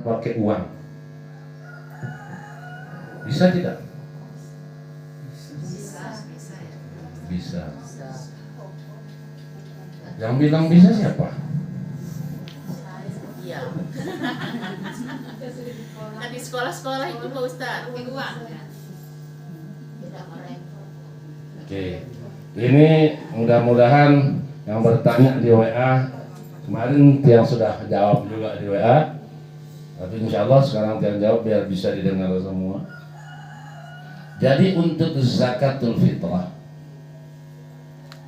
pakai uang. Bisa tidak? Bisa. Yang bilang bisa siapa? Iya. Kan di sekolah-sekolah itu Pak Ustaz, pakai uang. Oke. Ini mudah-mudahan yang bertanya di WA kemarin Tiang sudah jawab juga di WA. Tapi insya Allah sekarang Tiang jawab biar bisa didengar semua. Jadi untuk zakatul fitrah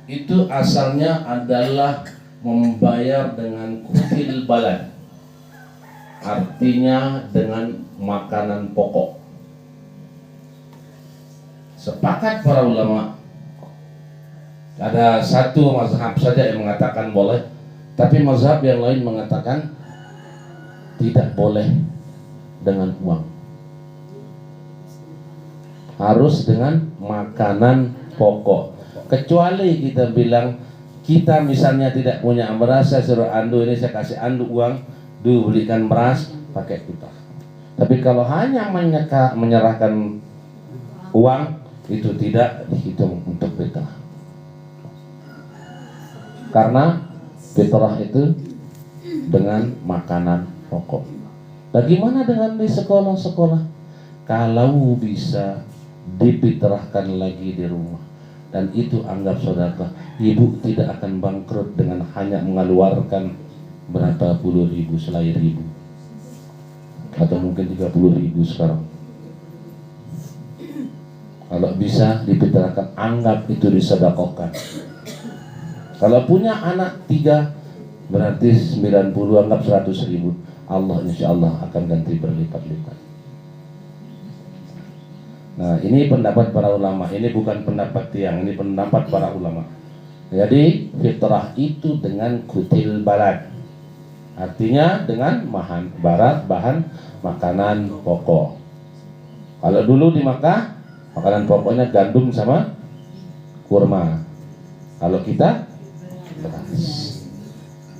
itu asalnya adalah membayar dengan kutil balad, artinya dengan makanan pokok. Sepakat para ulama, ada satu mazhab saja yang mengatakan boleh, tapi mazhab yang lain mengatakan tidak boleh dengan uang, harus dengan makanan pokok. Kecuali kita bilang kita misalnya tidak punya beras, saya suruh andu ini, saya kasih andu uang, belikan beras, pakai fitrah. Tapi kalau hanya menyerahkan uang, itu tidak dihitung untuk fitrah. Karena fitrah itu dengan makanan pokok. Bagaimana dengan di sekolah-sekolah? Kalau bisa difitrahkan lagi di rumah, dan itu anggap sedekah, ibu tidak akan bangkrut dengan hanya mengeluarkan berapa puluh ribu, selain ribu, atau mungkin 30.000 sekarang. Kalau bisa difitrahkan, anggap itu disedekahkan. Kalau punya anak 3, berarti 90, anggap 100.000. Allah insya Allah akan ganti berlipat-lipat. Nah, ini pendapat para ulama. Ini bukan pendapat Tiang, ini pendapat para ulama. Jadi fitrah itu dengan kutil balad, artinya dengan bahan makanan pokok. Kalau dulu di Makkah makanan pokoknya gandum sama kurma. Kalau kita beras.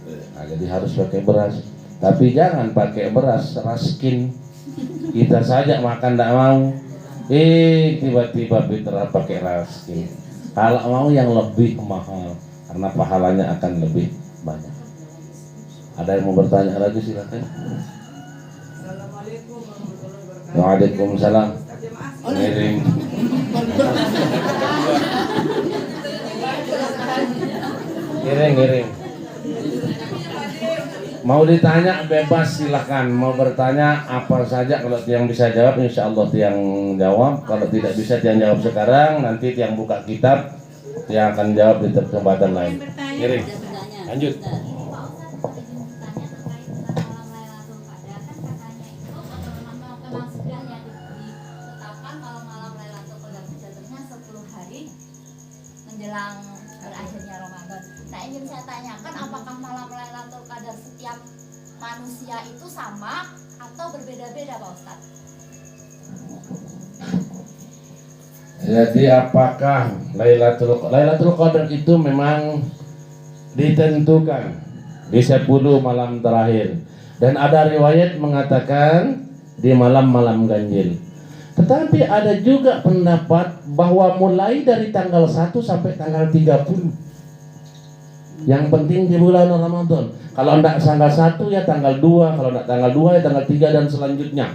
Nah, jadi harus pakai beras. Tapi jangan pakai beras raskin. Kita saja makan tidak mau. Tiba-tiba fitrah pakai raskin. Kalau mau yang lebih mahal, karena pahalanya akan lebih banyak. Ada yang mau bertanya lagi, silakan. Assalamualaikum warahmatullahi wabarakatuh. Waalaikumsalam. Ngiring. Ngiring. Mau ditanya bebas silakan. Mau bertanya apa saja, kalau Tiang bisa jawab insya Allah Tiang jawab. Kalau tidak bisa Tiang jawab sekarang, nanti Tiang buka kitab, Tiang akan jawab di kesempatan lain. Ngiring. Lanjut. Menjelang berakhirnya Ramadan. Nah, ingin saya tanyakan, apakah malam Lailatul Qadar setiap manusia itu sama atau berbeda-beda, Pak Ustadz? Jadi apakah Lailatul Qadar itu memang ditentukan di 10 malam terakhir, dan ada riwayat mengatakan di malam-malam ganjil. Tetapi ada juga pendapat bahwa mulai dari tanggal 1 sampai tanggal 30. Yang penting di bulan Ramadan. Kalau tidak tanggal 1 ya tanggal 2, kalau tidak tanggal 2 ya tanggal 3 dan selanjutnya.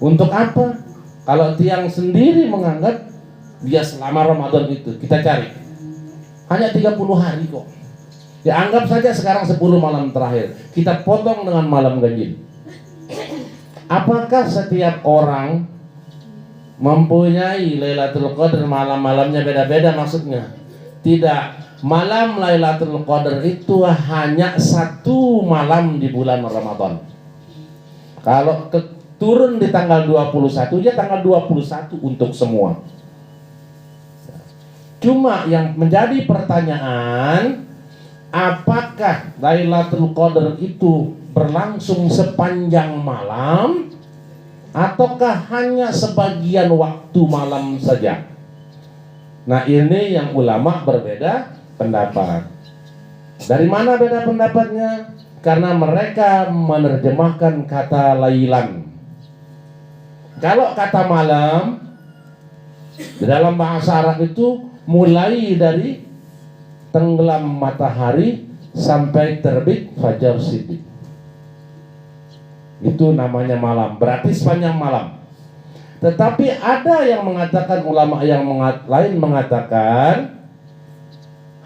Untuk apa? Kalau Tiang sendiri menganggap dia selama Ramadan itu, kita cari hanya 30 hari kok. Ya anggap saja sekarang 10 malam terakhir, kita potong dengan malam ganjil. Apakah setiap orang mempunyai Lailatul Qadar malam-malamnya beda-beda? Maksudnya tidak. Malam Lailatul Qadar itu hanya 1 malam di bulan Ramadan. Kalau turun di tanggal 21, ya tanggal 21 untuk semua. Cuma yang menjadi pertanyaan, apakah Lailatul Qadar itu berlangsung sepanjang malam ataukah hanya sebagian waktu malam saja? Nah, ini yang ulama berbeda pendapat. Dari mana beda pendapatnya? karena mereka menerjemahkan kata lailan. Kalau kata malam di dalam bahasa Arab itu mulai dari tenggelam matahari sampai terbit fajar siddiq. Itu namanya malam, berarti sepanjang malam. Tetapi ada yang mengatakan, ulama yang lain mengatakan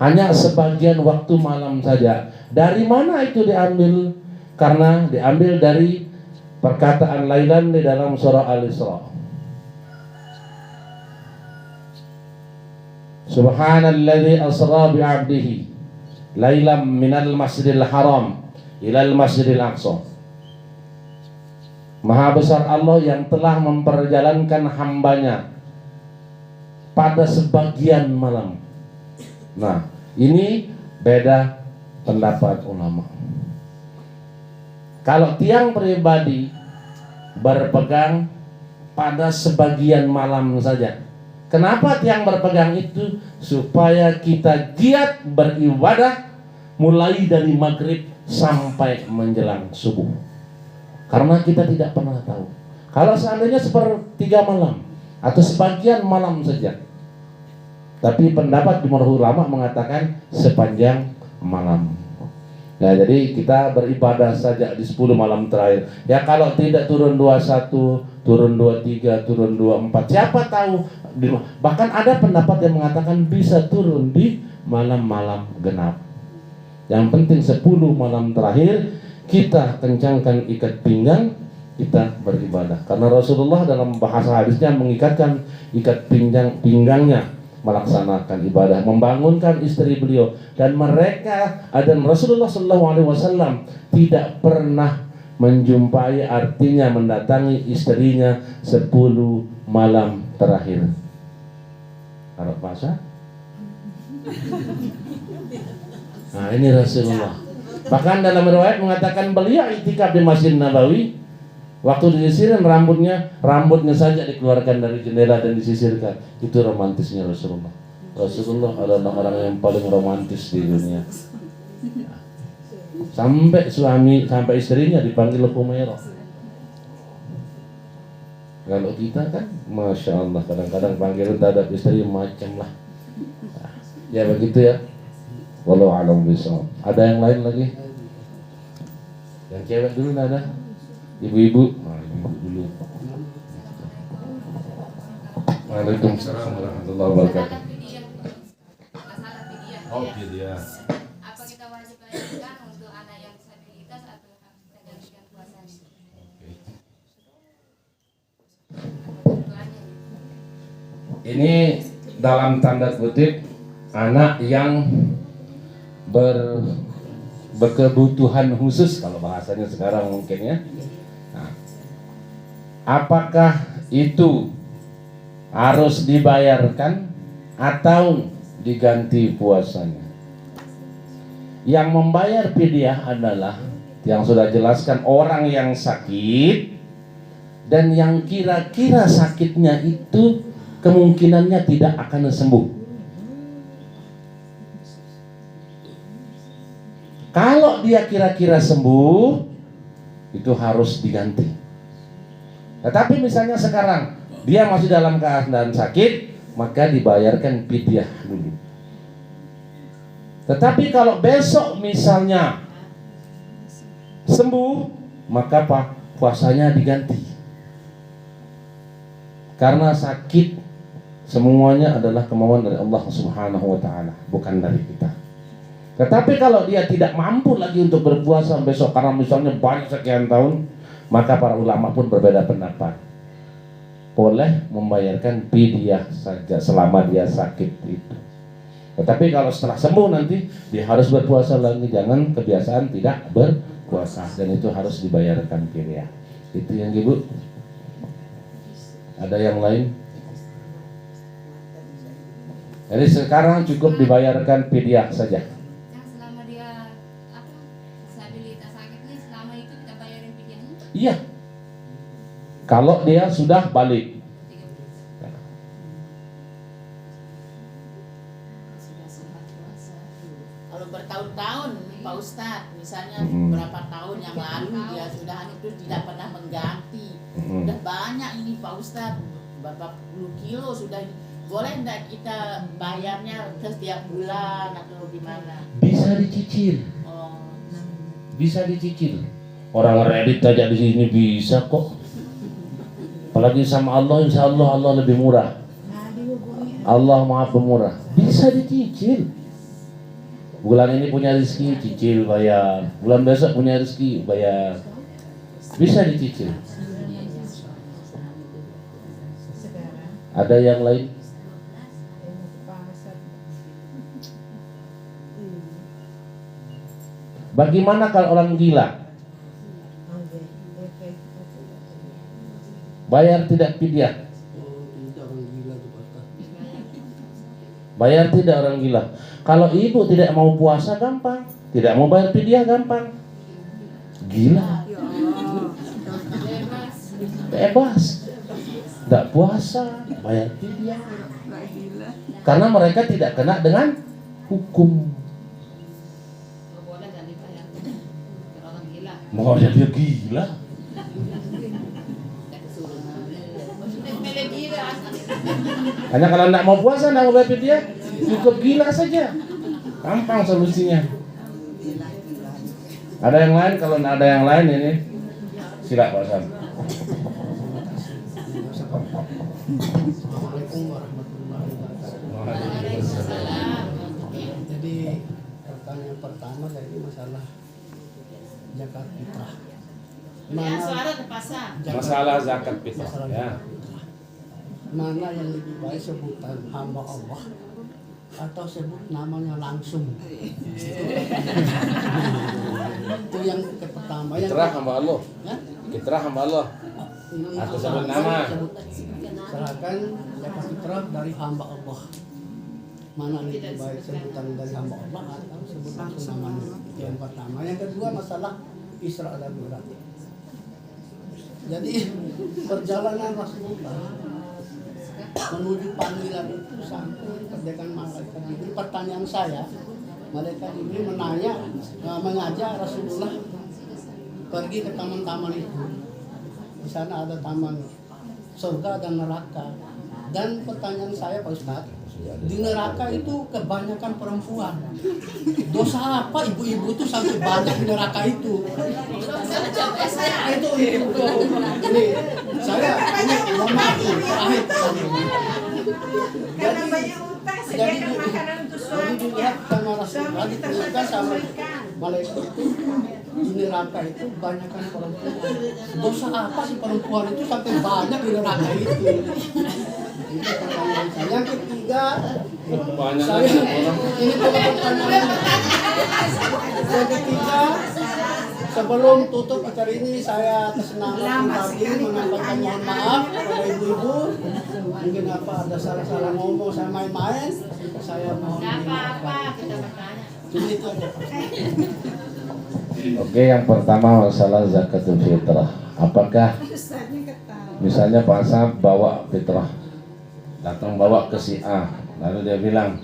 hanya sebagian waktu malam saja. Dari mana itu diambil? Karena diambil dari perkataan lailan di dalam surah Al-Isra. Subhanalladzi asra bi'abdihi lailam minal masjidil haram ilal masjidil aqsa. Maha besar Allah yang telah memperjalankan hambanya pada sebagian malam. Nah, ini beda pendapat ulama. Kalau tiang pribadi berpegang pada sebagian malam saja. Kenapa tiang berpegang itu? Supaya kita giat beribadah mulai dari maghrib sampai menjelang subuh. Karena kita tidak pernah tahu. Kalau seandainya sepertiga malam atau sebagian malam saja. Tapi pendapat jumhur ulama mengatakan sepanjang malam. Nah, jadi kita beribadah saja di 10 malam terakhir. Ya kalau tidak turun 21, turun 23, turun 24. Siapa tahu. Bahkan ada pendapat yang mengatakan bisa turun di malam-malam genap. Yang penting 10 malam terakhir kita kencangkan ikat pinggang, kita beribadah. Karena Rasulullah dalam bahasa hadisnya mengikatkan ikat pinggangnya melaksanakan ibadah, membangunkan istri beliau, dan mereka dan Rasulullah SAW tidak pernah menjumpai, artinya mendatangi istrinya 10 malam terakhir. Kalau puasa? Nah, ini Rasulullah. Bahkan dalam riwayat mengatakan beliau iktikaf di Masjid Nabawi. Waktu disisirin rambutnya saja dikeluarkan dari jendela dan disisirkan. Itu romantisnya Rasulullah. Rasulullah adalah orang yang paling romantis di dunia. Sampai istrinya dipanggil Humairah. Kalau kita kan, masya Allah, kadang-kadang panggilan terhadap istri macam lah. Ya begitu ya. Wallahu a'lam bishawab. Ada yang lain lagi? Yang cewek dulu ada? Ibu-ibu? Nah, ibu dulu. Waalaikumsalam warahmatullahi wabarakatuh. Masalah fidyah. Oh, fidyah. Apa kita wajib bayarkan untuk anak yang disabilitas atau menggantikan puasanya? Ini dalam tanda kutip anak yang berkebutuhan khusus, kalau bahasanya sekarang mungkin ya. Nah, apakah itu harus dibayarkan atau diganti puasanya? Yang membayar fidyah adalah yang sudah jelaskan orang yang sakit dan yang kira-kira sakitnya itu kemungkinannya tidak akan sembuh. Kalau dia kira-kira sembuh, itu harus diganti. Tetapi misalnya sekarang dia masih dalam keadaan sakit, maka dibayarkan fidyah dulu. Tetapi kalau besok misalnya sembuh, maka puasanya diganti. Karena sakit semuanya adalah kemauan dari Allah Subhanahu wa taala, bukan dari kita. Tetapi kalau dia tidak mampu lagi untuk berpuasa besok karena misalnya banyak sekian tahun, maka para ulama pun berbeda pendapat. Boleh membayarkan fidyah saja selama dia sakit itu. Tetapi kalau setelah sembuh nanti dia harus berpuasa lagi, jangan kebiasaan tidak berpuasa, dan itu harus dibayarkan fidyah. Itu yang Ibu. Ada yang lain? Jadi sekarang cukup dibayarkan fidyah saja. Yang selama dia disabilitas sakitnya, selama itu kita bayarin fidyahnya? Iya. Kalau dia sudah balik. Kalau bertahun-tahun Pak Ustadz, misalnya Hmm. berapa terus tidak pernah mengganti. Udah banyak ini Pak Ustadz, berapa puluh kilo sudah. Boleh enggak kita bayarnya setiap bulan atau gimana? Bisa dicicil. Oh, Bisa dicicil. Orang Reddit aja di sini bisa kok. Apalagi sama Allah, insya Allah Allah lebih murah. Allah Maha Pemurah. Bisa dicicil. Bulan ini punya rezeki, cicil bayar. Bulan besok punya rezeki, bayar. Bisa dicicil. Ada yang lain? Bagaimana kalau orang gila? Bayar tidak fidyah? Bayar tidak orang gila. Kalau ibu tidak mau puasa gampang, tidak mau bayar fidyah gampang. Gila. Bebas. Tidak puasa, bayar fidyah. Karena mereka tidak kena dengan hukum. Mau dia gila. Hanya kalau tidak mau puasa, tidak mau bayar fidyah, cukup gila saja. Gampang solusinya. Ada yang lain? Kalau tidak ada yang lain ini, silakan Pak Sam. Assalamualaikum warahmatullahi wabarakatuh. Jadi pertanyaan pertama tadi masalah zakat fitrah. yang suara terpasang. Masalah zakat fitrah. Ya. Mana yang lebih baik sebutan hamba Allah atau sebut namanya langsung? Itu yang pertama. Yang Fitrah hamba Allah. ya? Fitrah hamba Allah. Atau sebut nama. Serahkan zakat fitrah dari hamba Allah. Mana lebih baik sebutan dari hamba Allah atau sebut langsung namanya? Itu yang pertama. Yang kedua masalah Isra dan Mi'raj. Jadi perjalanan Rasulullah menuju panggilan itu sampai kedatangan malaikat Jibril. Pertanyaan saya, malaikat Jibril mengajak Rasulullah pergi ke taman-taman itu. Di sana ada taman surga dan neraka. Dan pertanyaan saya Pak Ustadz, di neraka itu kebanyakan perempuan. Dosa apa ibu-ibu itu sampai banyak di neraka itu? Itu. Ini saya ini mohon maaf terakhir pertanyaan. Karena banyak utang sediakan makanan untuk suami. Dilihat sama Rasulullah diperintahkan sama malaikat itu di neraka itu banyakkan perempuan. Dosa apa sih perempuan itu sampai banyak di neraka itu? Itu pertanyaan saya. Yang ketiga, saya ini pertanyaan. Yang ketiga, sebelum tutup acara ini saya atas nama pribadi menyampaikan mohon maaf kepada ibu-ibu. Mungkin apa ada salah-salah ngomong saya main-main, saya mohon Apa-apa kita bertanya. Jadi itu aja. Oke, yang pertama masalah zakatul fitrah. Apakah misalnya Pak Sam bawa fitrah, datang bawa ke si A, lalu dia bilang,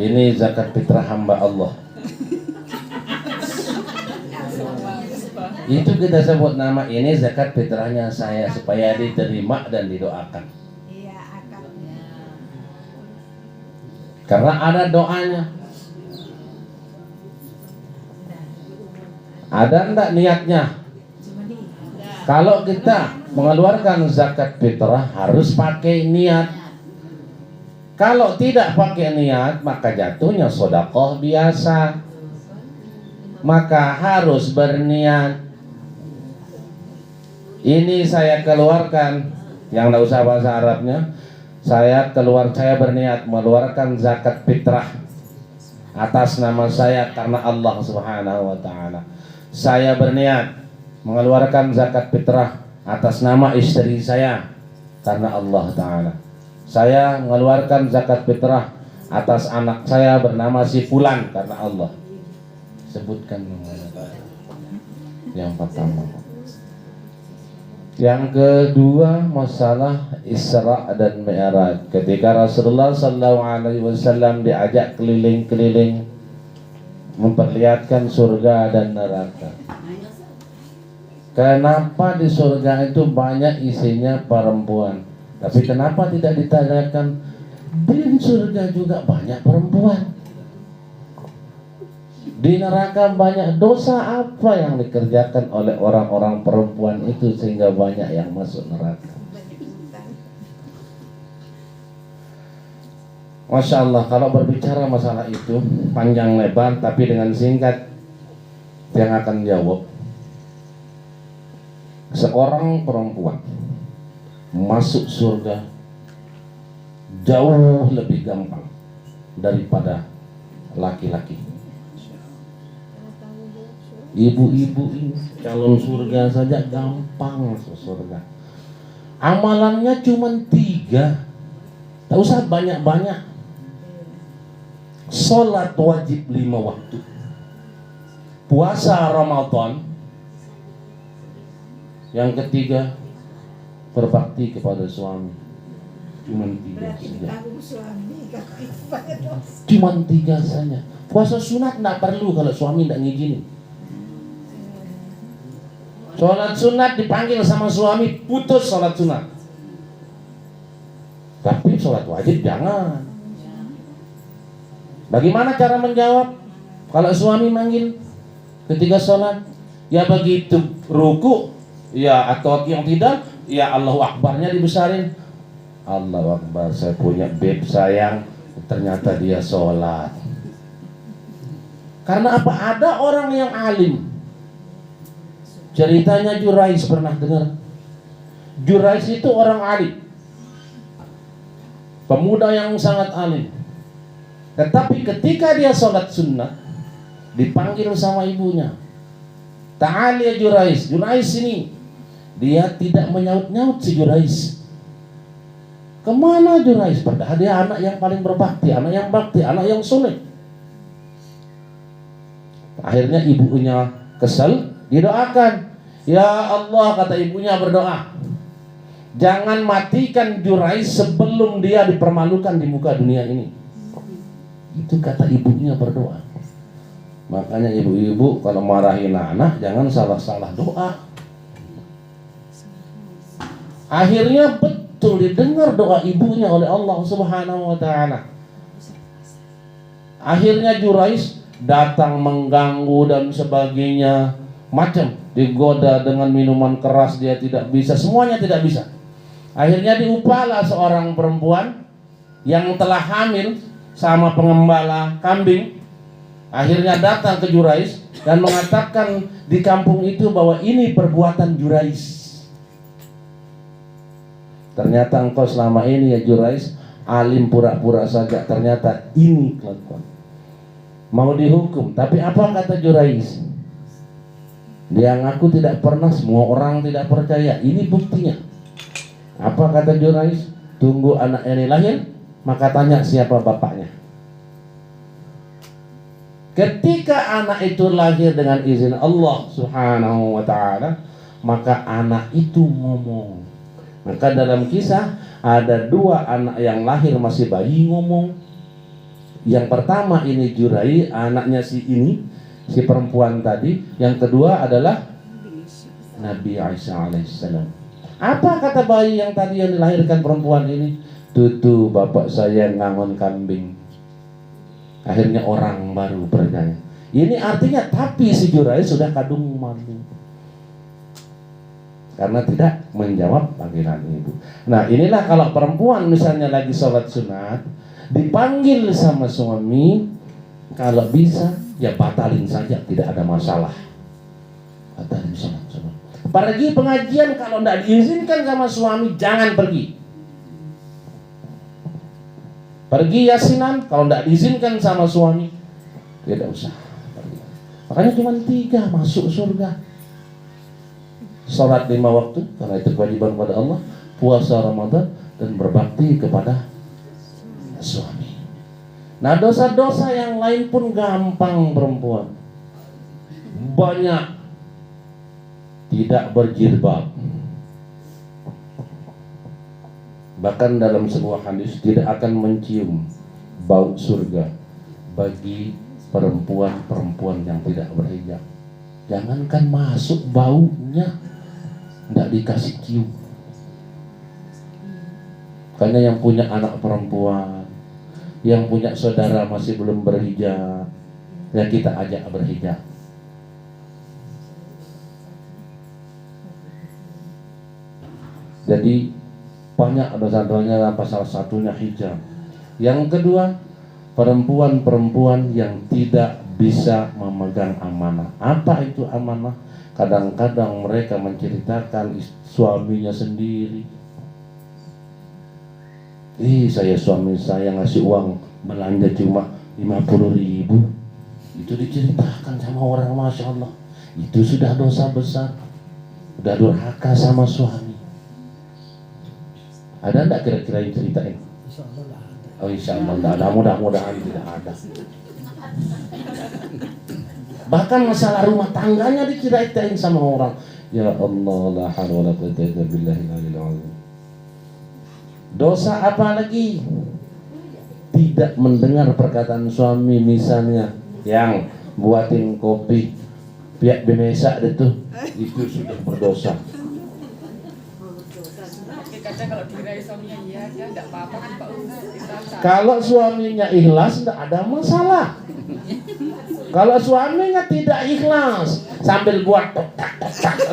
ini zakat fitrah hamba Allah. Itu kita sebut nama ini zakat fitrahnya saya supaya diterima dan didoakan. Iya, akadnya. Karena ada doanya. Ada enggak niatnya? Kalau kita mengeluarkan zakat fitrah harus pakai niat. Kalau tidak pakai niat maka jatuhnya sedekah biasa. Maka harus berniat. Ini saya keluarkan, yang tidak usah bahasa Arabnya. Saya berniat mengeluarkan zakat fitrah atas nama saya karena Allah Subhanahu wa taala. Saya berniat mengeluarkan zakat fitrah atas nama istri saya karena Allah taala. Saya mengeluarkan zakat fitrah atas anak saya bernama si fulan karena Allah. Sebutkan namanya. Yang pertama. Yang kedua masalah Isra dan Mi'raj. Ketika Rasulullah SAW diajak keliling-keliling memperlihatkan surga dan neraka. Kenapa di surga itu banyak isinya perempuan? Tapi kenapa tidak ditanyakan di surga juga banyak perempuan? Di neraka banyak dosa apa yang dikerjakan oleh orang-orang perempuan itu sehingga banyak yang masuk neraka? Masya Allah, kalau berbicara masalah itu panjang lebar, tapi dengan singkat yang akan jawab, seorang perempuan masuk surga jauh lebih gampang daripada laki-laki. Ibu-ibu ini calon surga saja gampang masuk surga. Amalannya cuma 3, tak usah banyak-banyak. Sholat wajib 5 waktu, puasa Ramadan, yang ketiga berbakti kepada suami. Cuman 3 Berarti saja. ditanggung suami kakak itu banyak dosa. Cuman 3 saja. Puasa sunat tidak perlu kalau suami tidak ngizinin. Sholat sunat dipanggil sama suami, putus sholat sunat. Tapi sholat wajib jangan. Bagaimana cara menjawab kalau suami manggil ketika sholat? Ya begitu ruku, ya atau yang tidak, ya Allahu Akbarnya dibesarin. Allahu Akbar, saya punya beb sayang, ternyata dia sholat. Karena apa? Ada orang yang alim. Ceritanya Jurais, pernah dengar? Jurais itu orang alim, pemuda yang sangat alim. Tetapi ketika dia sholat sunnah, dipanggil sama ibunya, "Ta'al ya Jurais." Jurais ini, dia tidak menyaut-nyaut si Jurais. Kemana Jurais? Padahal dia anak yang paling berbakti, anak yang bakti, anak yang soleh. Akhirnya ibunya kesal, didoakan. Ya Allah, kata ibunya berdoa, jangan matikan Jurais sebelum dia dipermalukan di muka dunia ini. Itu kata ibunya berdoa. Makanya ibu-ibu kalau marahin anak jangan salah-salah doa. Akhirnya betul didengar doa ibunya oleh Allah Subhanahu wa taala. Akhirnya Jurais datang mengganggu dan sebagainya, macam digoda dengan minuman keras, dia tidak bisa, semuanya tidak bisa. Akhirnya diupalah seorang perempuan yang telah hamil sama pengembala kambing. Akhirnya datang ke Jurais dan mengatakan di kampung itu bahwa ini perbuatan Jurais. Ternyata engkau selama ini ya Jurais alim pura-pura saja, ternyata ini kelakuan. Mau dihukum, tapi apa kata Jurais? Dia ngaku tidak pernah, semua orang tidak percaya. Ini buktinya. Apa kata Jurais? Tunggu anak ini lahir, maka tanya siapa bapaknya. Ketika anak itu lahir dengan izin Allah Subhanahu wa ta'ala, maka anak itu ngomong. Maka dalam kisah ada 2 anak yang lahir masih bayi ngomong. Yang pertama ini Jurais, anaknya si ini, si perempuan tadi. Yang kedua adalah Nabi Isa alaihissalam. Apa kata bayi yang tadi yang dilahirkan perempuan ini? Tutu bapak saya ngangon kambing. Akhirnya orang baru percaya. Ini artinya tapi si Jurais sudah kadung malu karena tidak menjawab panggilan ibu. Nah inilah kalau perempuan misalnya lagi sholat sunat, dipanggil sama suami, kalau bisa ya batalin saja, tidak ada masalah. Batalin sholat sunat. Pergi pengajian kalau tidak diizinkan sama suami jangan pergi. Pergi yasinan kalau tidak diizinkan sama suami tidak usah pergi. Makanya cuma 3 masuk surga. Salat 5 waktu karena itu kewajiban kepada Allah, puasa Ramadan, dan berbakti kepada suami. Nah dosa-dosa yang lain pun gampang perempuan. Banyak tidak berjilbab. Bahkan dalam sebuah hadis tidak akan mencium bau surga bagi perempuan-perempuan yang tidak berhijab. jangankan masuk baunya nggak dikasih cium. Karena yang punya anak perempuan, yang punya saudara masih belum berhijab, ya kita ajak berhijab. Jadi banyak dosa-dosanya, apa salah satunya hijab. Yang kedua, perempuan-perempuan yang tidak bisa memegang amanah. Apa itu amanah? Kadang-kadang mereka menceritakan suaminya sendiri. Suami saya ngasih uang belanja cuma 50.000. Itu diceritakan sama orang, Masya Allah. Itu sudah dosa besar. Udah durhaka sama suami. Ada enggak kira-kira yang ceritain? Insya Allah nggak ada. Oh, insya Allah enggak ada, mudah-mudahan tidak ada. Bahkan masalah rumah tangganya diceritain sama orang. Ya Allah, la haula wala quwwata illa billahil aliyil azim. Dosa apa lagi? Tidak mendengar perkataan suami, misalnya yang buatin kopi pihak bemesak itu sudah berdosa. Kadang kalau dikirain suaminya iya ya enggak apa-apa kan Pak Ustaz. Kalau suaminya ikhlas tidak ada masalah. Kalau suaminya tidak ikhlas sambil buat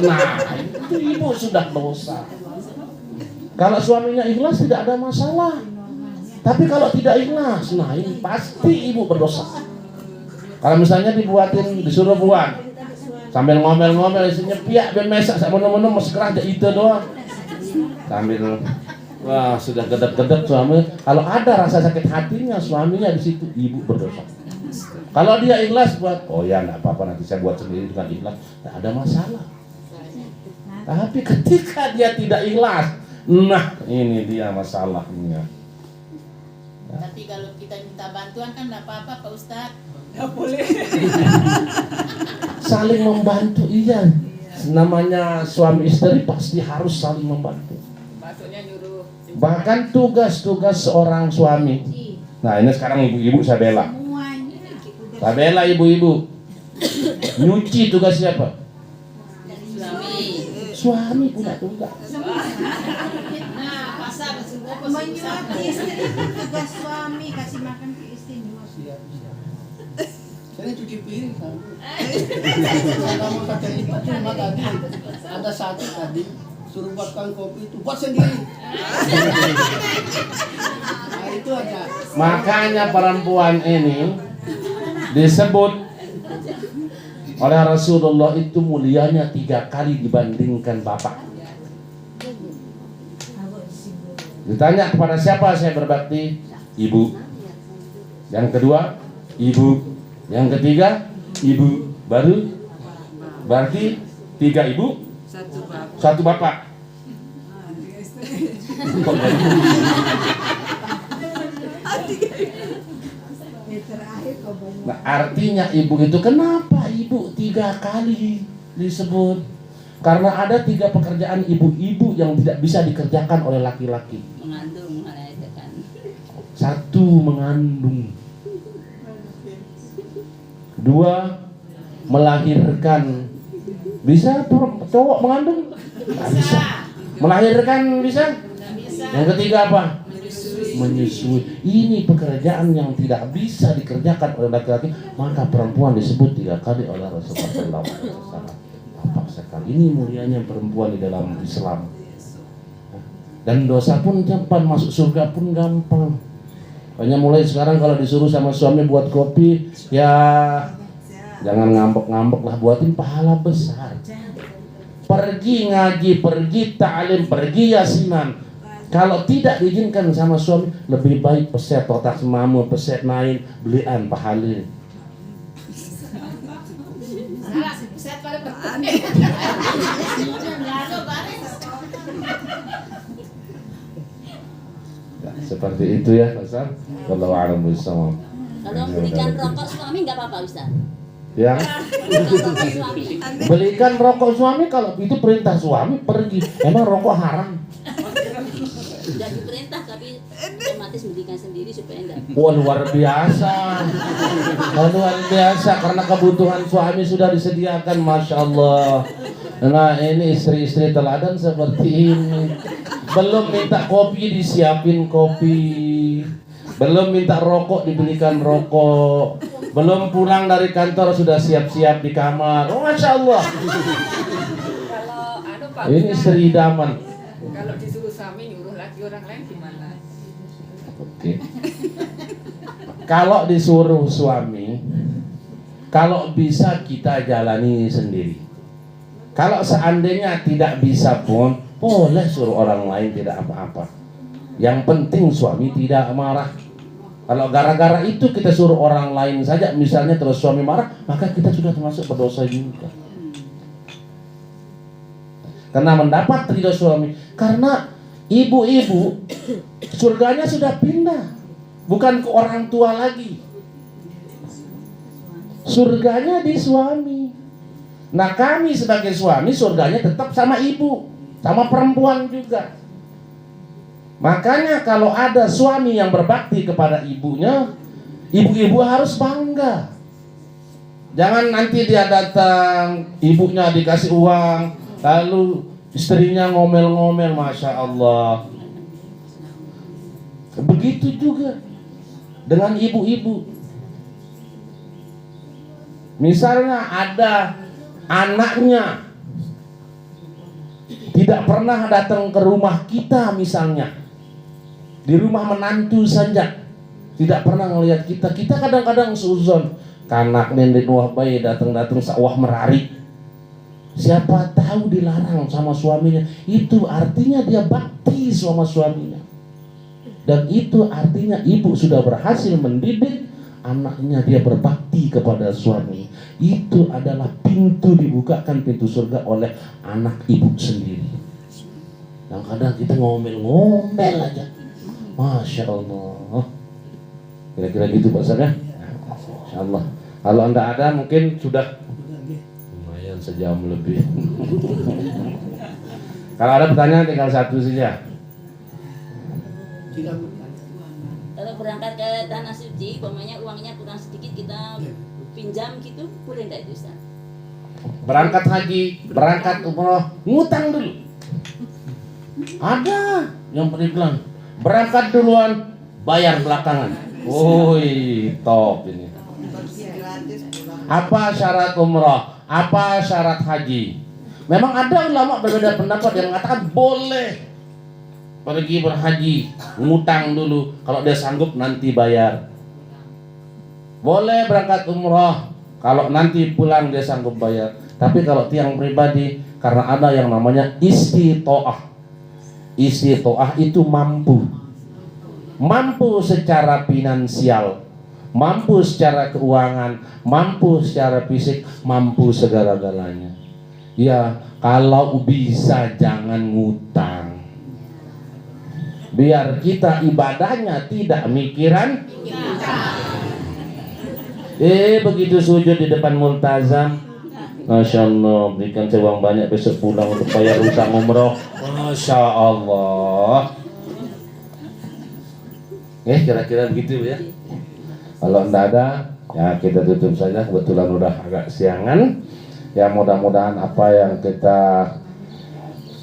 nah itu ibu sudah dosa. Kalau suaminya ikhlas tidak ada masalah. Tapi kalau tidak ikhlas, nah ini pasti ibu berdosa. Kalau misalnya disuruh buat sambil ngomel-ngomel isinya piak ben mesak sak mono-mono mesti kerah aja itu doang. Sambil wah sudah gedek-gedek suami. Kalau ada rasa sakit hatinya suaminya di situ, ibu berdosa. Kalau dia ikhlas buat, oh ya enggak apa-apa nanti saya buat sendiri dengan ikhlas, enggak ada masalah. Tapi ketika dia tidak ikhlas, nah ini dia masalahnya. Tapi kalau kita minta bantuan kan enggak apa-apa Pak Ustadz. Enggak boleh. Saling membantu, iya. Namanya suami istri pasti harus saling membantu. Maksudnya nyuruh Bahkan tugas-tugas seorang suami. Nah ini sekarang ibu-ibu saya bela. Saya bela ibu-ibu. Nyuci tugas siapa? Suami punya tugas. Menyuapi istri itu tugas suami, kasih makan ke istri juga. Saya cuci piring kan. Saya nggak mau pakai lipat, cuma tadi ada satu tadi suruh buatkan kopi itu buat sendiri. Nah itu aja. Makanya perempuan ini disebut oleh Rasulullah itu mulianya 3 kali dibandingkan bapak. Ditanya kepada siapa saya berbakti? Ibu. Yang kedua, ibu. Yang ketiga, ibu. Baru berarti 3 ibu, 1 bapak. Kok nggak ibu? Nah, artinya ibu itu kenapa ibu 3 kali disebut? Karena ada 3 pekerjaan ibu-ibu yang tidak bisa dikerjakan oleh laki-laki. Mengandung, melahirkan. 1, mengandung. 2, melahirkan. Bisa cowok mengandung? Nggak bisa. Melahirkan bisa? Yang ketiga apa? Menyusui. Ini pekerjaan yang tidak bisa dikerjakan oleh laki-laki, maka perempuan disebut 3 kali oleh Rasulullah SAW. Apa sekali ini mulianya perempuan di dalam Islam. Dan dosa pun cepat, masuk surga pun gampang. Hanya mulai sekarang kalau disuruh sama suami buat kopi, ya jangan ngambek-ngambek lah, buatin pahala besar. Pergi ngaji, pergi ta'lim, pergi yasinan. Kalau tidak diizinkan sama suami, lebih baik peset otak semamu, peset main, belian pahalin. Salah sih, peset pada Seperti itu ya, Ustaz. Wallahu a'lam bishawab. Kalau belikan rokok suami nggak apa-apa Ustaz. Ya, Belikan rokok suami. belikan rokok suami kalau itu perintah suami pergi. Emang rokok haram? Tidak diperintah tapi otomatis mendidikan sendiri supaya enggak. Wah, luar biasa. Wah, luar biasa karena kebutuhan suami sudah disediakan, Masya Allah. Nah, ini istri-istri teladan seperti ini. Belum minta kopi disiapin kopi, belum minta rokok dibelikan rokok, belum pulang dari kantor sudah siap-siap di kamar. Oh, Masya Allah. Kalau Pak Ini Ustaz, istri idaman. kalau disuruh suami nyuruh lagi orang lain gimana? Oke. Kalau disuruh suami, kalau bisa kita jalani sendiri. Kalau seandainya tidak bisa pun, boleh suruh orang lain, tidak apa-apa. Yang penting suami tidak marah. Kalau gara-gara itu kita suruh orang lain saja, misalnya terus suami marah, maka kita sudah termasuk berdosa juga. Karena mendapat ridho suami, karena ibu-ibu surganya sudah pindah, bukan ke orang tua lagi. Surganya di suami. Nah, kami sebagai suami surganya tetap sama ibu, sama perempuan juga. Makanya kalau ada suami yang berbakti kepada ibunya, ibu-ibu harus bangga. Jangan nanti dia datang, ibunya dikasih uang, lalu istrinya ngomel-ngomel, Masya Allah. Begitu juga dengan ibu-ibu. Misalnya ada anaknya tidak pernah datang ke rumah kita, misalnya di rumah menantu saja tidak pernah ngelihat kita. Kita kadang-kadang suzon, kanak nenek nuah bayi datang-datang sawah merari. Siapa tahu dilarang sama suaminya, itu artinya dia bakti sama suaminya. Dan itu artinya ibu sudah berhasil mendidik anaknya, dia berbakti kepada suami. Itu adalah pintu dibukakan pintu surga oleh anak ibu sendiri. Yang kadang kita ngomel-ngomel aja, Masya Allah. Kira-kira gitu Pak Ustaz ya? Masya Allah. Kalau Anda ada mungkin sudah lumayan sejam lebih. Kalau ada pertanyaan tinggal satu saja. Tidak. Kalau berangkat ke tanah suci, umpamanya uangnya kurang sedikit kita pinjam gitu, boleh enggak itu Ustaz? Berangkat haji, berangkat umroh, ngutang dulu. Ada yang beriklan, berangkat duluan, bayar belakangan. Woi, top ini. Apa syarat umroh? Apa syarat haji? Memang ada ulama berbeda pendapat yang mengatakan boleh pergi berhaji, ngutang dulu, kalau dia sanggup nanti bayar. Boleh berangkat umroh, kalau nanti pulang dia sanggup bayar. Tapi kalau tiang pribadi, karena ada yang namanya istitoah. Istitoah itu mampu. Mampu secara finansial, mampu secara keuangan, mampu secara fisik, mampu segala-galanya. Ya, kalau bisa jangan ngutang. Biar kita ibadahnya tidak mikiran. Begitu sujud di depan multazam, Masya Allah, berikan saya uang banyak besok pulang untuk bayar utang umroh. Masya Allah. Kira-kira begitu ya. Kalau enggak ada, ya kita tutup saja. Kebetulan udah agak siangan. Ya mudah-mudahan apa yang kita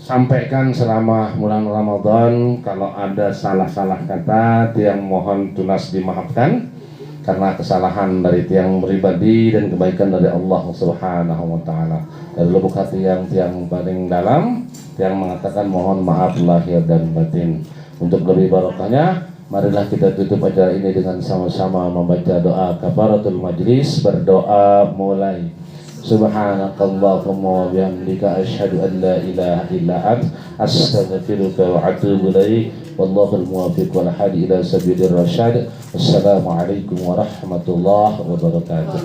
sampaikan selama bulan Ramadan, kalau ada salah-salah kata, tiang mohon tunas dimaafkan karena kesalahan dari tiang pribadi dan kebaikan dari Allah Subhanahu wa taala. Dari lubuk hati yang tiang paling dalam, tiang mengatakan mohon maaf lahir dan batin. Untuk lebih barokahnya, marilah kita tutup acara ini dengan sama-sama membaca doa kafaratul majlis. Berdoa mulai. Subhanakallahumma wa bihamdika asyhadu an la ilaha illa ant astaghfiruka wa atubu ilaik. Wallahul muwaffiq wal hadi ila sabilir rasyad. Wassalamualaikum warahmatullahi wabarakatuh.